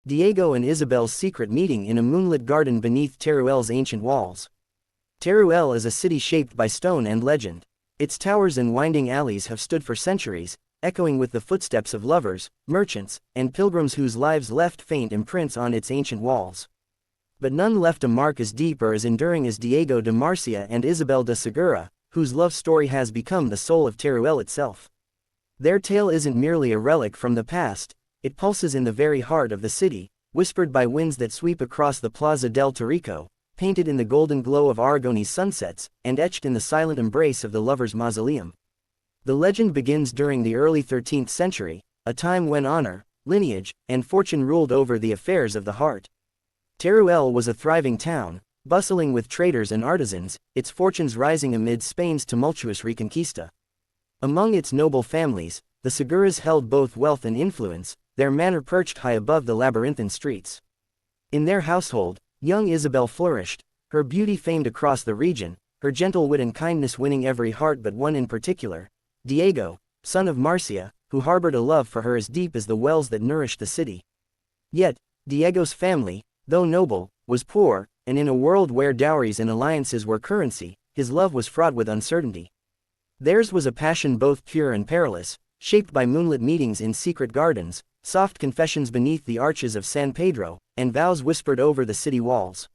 Diego and Isabel's secret meeting in a moonlit garden beneath Teruel's ancient walls. Teruel is a city shaped by stone and legend. Its towers and winding alleys have stood for centuries, echoing with the footsteps of lovers, merchants, and pilgrims whose lives left faint imprints on its ancient walls. But none left a mark as deep or as enduring as Diego de Marcia and Isabel de Segura, whose love story has become the soul of Teruel itself. Their tale isn't merely a relic from the past, it pulses in the very heart of the city, whispered by winds that sweep across the Plaza del Torrico, painted in the golden glow of Aragonese sunsets, and etched in the silent embrace of the lovers' mausoleum. The legend begins during the early 13th century, a time when honor, lineage, and fortune ruled over the affairs of the heart. Teruel was a thriving town, bustling with traders and artisans, its fortunes rising amid Spain's tumultuous Reconquista. Among its noble families, the Seguras held both wealth and influence, their manor perched high above the labyrinthine streets. In their household, young Isabel flourished, her beauty famed across the region, her gentle wit and kindness winning every heart but one in particular, Diego, son of Marcia, who harbored a love for her as deep as the wells that nourished the city. Yet, Diego's family, though noble, was poor, and in a world where dowries and alliances were currency, his love was fraught with uncertainty. Theirs was a passion both pure and perilous, shaped by moonlit meetings in secret gardens, soft confessions beneath the arches of San Pedro, and vows whispered over the city walls.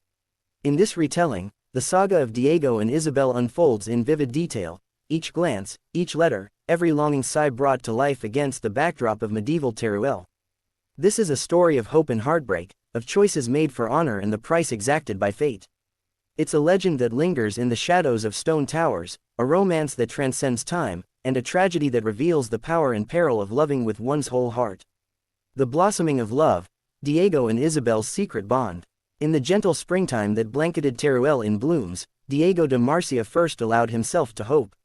In this retelling, the saga of Diego and Isabel unfolds in vivid detail, each glance, each letter, every longing sigh brought to life against the backdrop of medieval Teruel. This is a story of hope and heartbreak, of choices made for honor and the price exacted by fate. It's a legend that lingers in the shadows of stone towers, a romance that transcends time, and a tragedy that reveals the power and peril of loving with one's whole heart. The blossoming of love, Diego and Isabel's secret bond. In the gentle springtime that blanketed Teruel in blooms, Diego de Marcia first allowed himself to hope.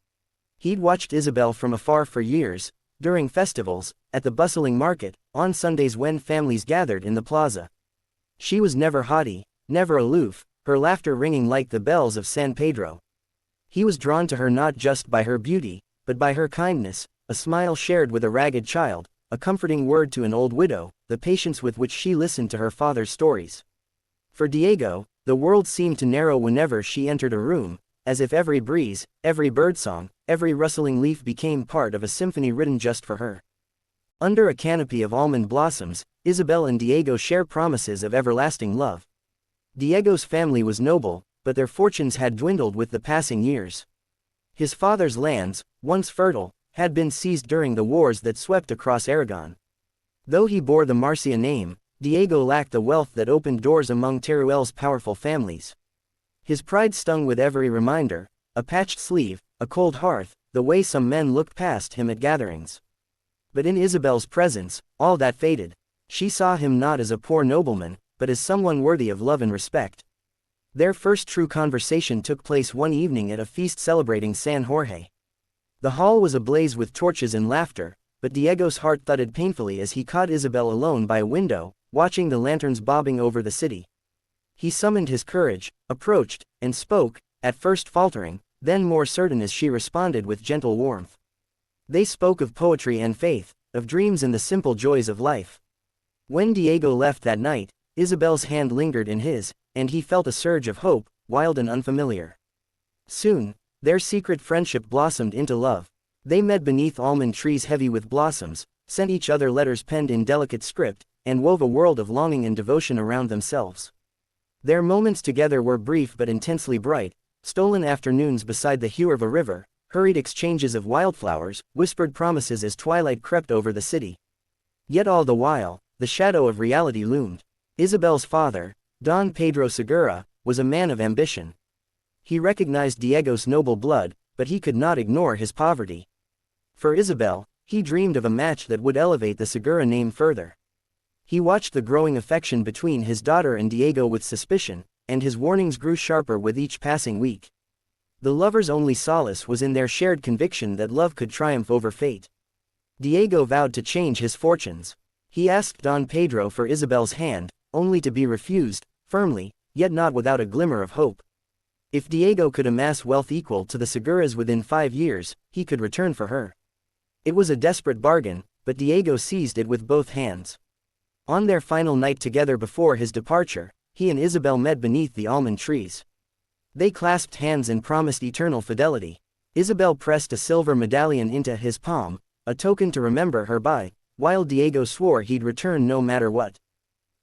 He'd watched Isabel from afar for years, during festivals, at the bustling market, on Sundays when families gathered in the plaza. She was never haughty, never aloof, her laughter ringing like the bells of San Pedro. He was drawn to her not just by her beauty, but by her kindness, a smile shared with a ragged child, a comforting word to an old widow, the patience with which she listened to her father's stories. For Diego, the world seemed to narrow whenever she entered a room, as if every breeze, every birdsong, every rustling leaf became part of a symphony written just for her. Under a canopy of almond blossoms, Isabel and Diego share promises of everlasting love. Diego's family was noble, but their fortunes had dwindled with the passing years. His father's lands, once fertile, had been seized during the wars that swept across Aragon. Though he bore the Marcia name, Diego lacked the wealth that opened doors among Teruel's powerful families. His pride stung with every reminder, a patched sleeve, a cold hearth, the way some men looked past him at gatherings. But in Isabel's presence, all that faded. She saw him not as a poor nobleman, but as someone worthy of love and respect. Their first true conversation took place one evening at a feast celebrating San Jorge. The hall was ablaze with torches and laughter, but Diego's heart thudded painfully as he caught Isabel alone by a window, watching the lanterns bobbing over the city. He summoned his courage, approached, and spoke, at first faltering, then more certain as she responded with gentle warmth. They spoke of poetry and faith, of dreams and the simple joys of life. When Diego left that night, Isabel's hand lingered in his, and he felt a surge of hope, wild and unfamiliar. Soon, their secret friendship blossomed into love. They met beneath almond trees heavy with blossoms, sent each other letters penned in delicate script, and wove a world of longing and devotion around themselves. Their moments together were brief but intensely bright, stolen afternoons beside the hue of a river, hurried exchanges of wildflowers, whispered promises as twilight crept over the city. Yet all the while, the shadow of reality loomed. Isabel's father, Don Pedro Segura, was a man of ambition. He recognized Diego's noble blood, but he could not ignore his poverty. For Isabel, he dreamed of a match that would elevate the Segura name further. He watched the growing affection between his daughter and Diego with suspicion, and his warnings grew sharper with each passing week. The lovers' only solace was in their shared conviction that love could triumph over fate. Diego vowed to change his fortunes. He asked Don Pedro for Isabel's hand, only to be refused, firmly, yet not without a glimmer of hope. If Diego could amass wealth equal to the Seguras within 5 years, he could return for her. It was a desperate bargain, but Diego seized it with both hands. On their final night together before his departure, he and Isabel met beneath the almond trees. They clasped hands and promised eternal fidelity. Isabel pressed a silver medallion into his palm, a token to remember her by, while Diego swore he'd return no matter what.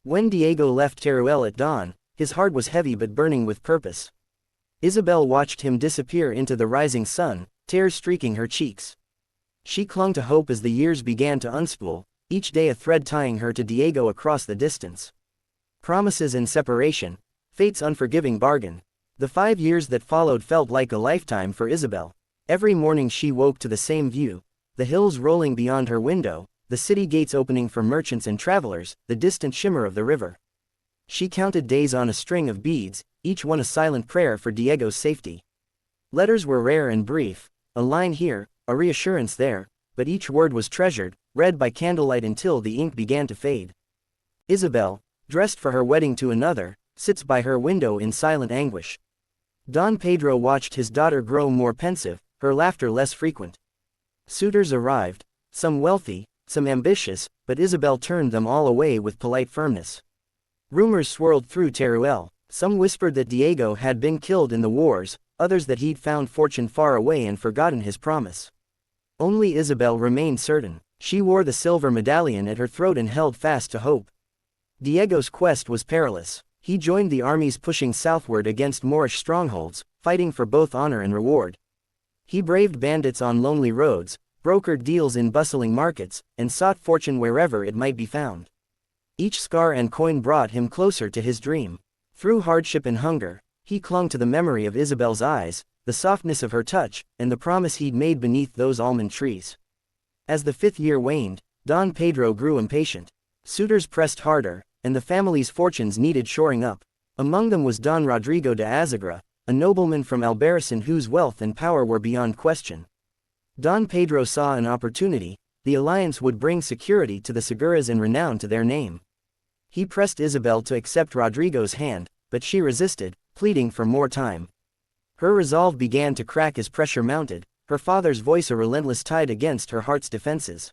When Diego left Teruel at dawn, his heart was heavy but burning with purpose. Isabel watched him disappear into the rising sun, tears streaking her cheeks. She clung to hope as the years began to unspool, each day a thread tying her to Diego across the distance. Promises and separation, fate's unforgiving bargain. The 5 years that followed felt like a lifetime for Isabel. Every morning she woke to the same view, the hills rolling beyond her window, the city gates opening for merchants and travelers, the distant shimmer of the river. She counted days on a string of beads, each one a silent prayer for Diego's safety. Letters were rare and brief, a line here, a reassurance there, but each word was treasured, read by candlelight until the ink began to fade. Isabel, dressed for her wedding to another, sits by her window in silent anguish. Don Pedro watched his daughter grow more pensive, her laughter less frequent. Suitors arrived, some wealthy, some ambitious, but Isabel turned them all away with polite firmness. Rumors swirled through Teruel. Some whispered that Diego had been killed in the wars, others that he'd found fortune far away and forgotten his promise. Only Isabel remained certain. She wore the silver medallion at her throat and held fast to hope. Diego's quest was perilous. He joined the armies pushing southward against Moorish strongholds, fighting for both honor and reward. He braved bandits on lonely roads, brokered deals in bustling markets, and sought fortune wherever it might be found. Each scar and coin brought him closer to his dream. Through hardship and hunger, he clung to the memory of Isabel's eyes, the softness of her touch, and the promise he'd made beneath those almond trees. As the 5th year waned, Don Pedro grew impatient. Suitors pressed harder, and the family's fortunes needed shoring up. Among them was Don Rodrigo de Azagra, a nobleman from Albarracin whose wealth and power were beyond question. Don Pedro saw an opportunity. The alliance would bring security to the Seguras and renown to their name. He pressed Isabel to accept Rodrigo's hand, but she resisted, pleading for more time. Her resolve began to crack as pressure mounted, her father's voice a relentless tide against her heart's defenses.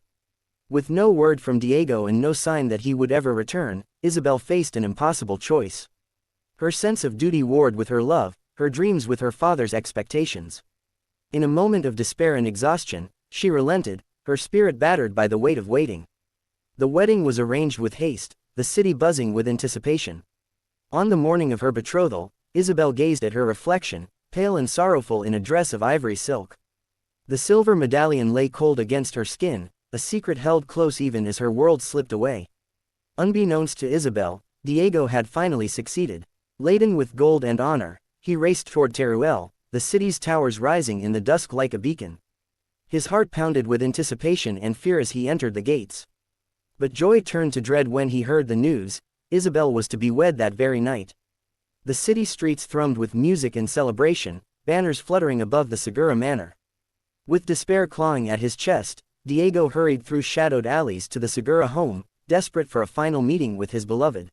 With no word from Diego and no sign that he would ever return, Isabel faced an impossible choice. Her sense of duty warred with her love, her dreams with her father's expectations. In a moment of despair and exhaustion, she relented, her spirit battered by the weight of waiting. The wedding was arranged with haste, the city buzzing with anticipation. On the morning of her betrothal, Isabel gazed at her reflection, pale and sorrowful in a dress of ivory silk. The silver medallion lay cold against her skin, a secret held close even as her world slipped away. Unbeknownst to Isabel, Diego had finally succeeded. Laden with gold and honor, he raced toward Teruel, the city's towers rising in the dusk like a beacon. His heart pounded with anticipation and fear as he entered the gates. But joy turned to dread when he heard the news. Isabel was to be wed that very night. The city streets thrummed with music and celebration, banners fluttering above the Segura manor. With despair clawing at his chest, Diego hurried through shadowed alleys to the Segura home, desperate for a final meeting with his beloved.